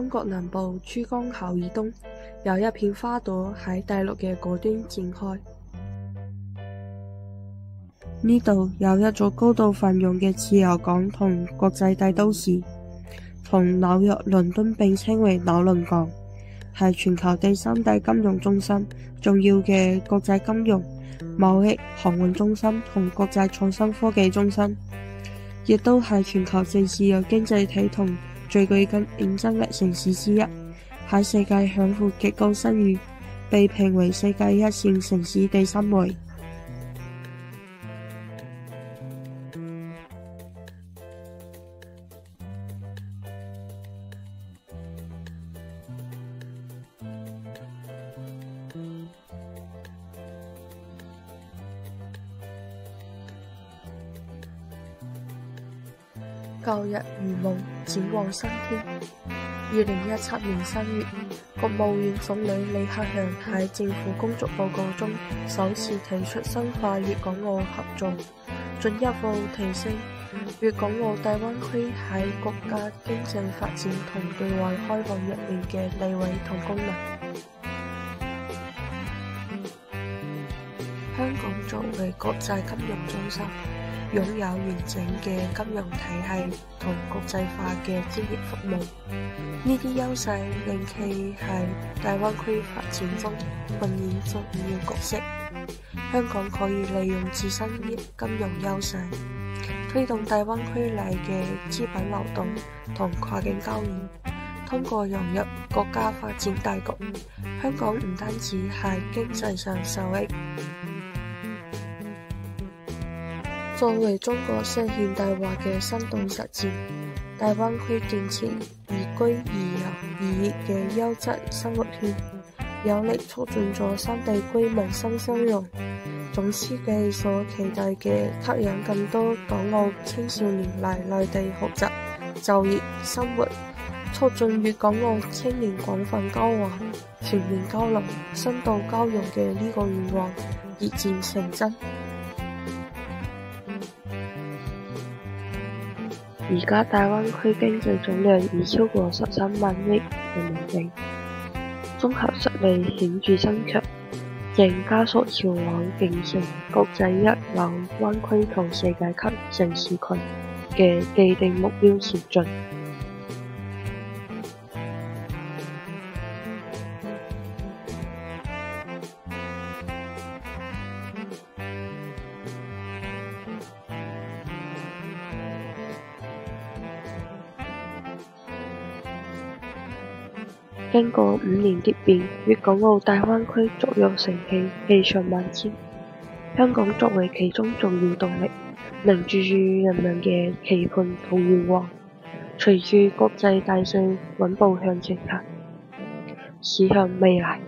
中國南部珠江口以東，有一片花朵喺大陸嘅嗰端展開。呢度有一座高度繁榮嘅自由港同國際大都市，同紐約、倫敦並稱為紐倫港，係全球第3大金融中心，重要嘅國際金融、貿易、航運中心同國際創新科技中心，亦都係全球最自由經濟體同最具競爭力城市之一，喺世界享負極高聲譽，被評為世界一線城市第3位。舊日如夢，展望新天。2017年3月，國務院總理李克強喺政府工作報告中首次提出深化粵港澳合作，進一步提升粵港澳大灣區喺國家經濟發展同對外開放入面嘅地位同功能。香港作為國際金融中心，擁有完整嘅金融體系同國際化嘅專業服務，呢啲優勢令其喺大灣區發展中扮演重要角色。香港可以利用自身嘅金融優勢，推動大灣區內嘅資本流動同跨境交易。通過融入國家發展大局，香港唔單止喺經濟上受益，作為中國式現代化嘅生動實踐，大灣區建設宜居宜遊宜業嘅優質生活圈，有力促進咗三地居民新相融。總書記所期待嘅吸引更多港澳青少年嚟內地學習、就業、生活，促進粵港澳青年廣泛交往、全面交流、深度交融嘅呢個願望越漸成真。而家大灣區經濟總量已超過13萬億人民幣，綜合實力顯著增強，正加速朝往形成國際一流灣區同世界級城市群嘅既定目標前進。經過5年蝶變，粵港澳大灣區逐育成器，氣象萬千。香港作為其中重要動力，凝注住人民嘅期盼同願望，隨住國際大勢穩步向前行，駛向未來。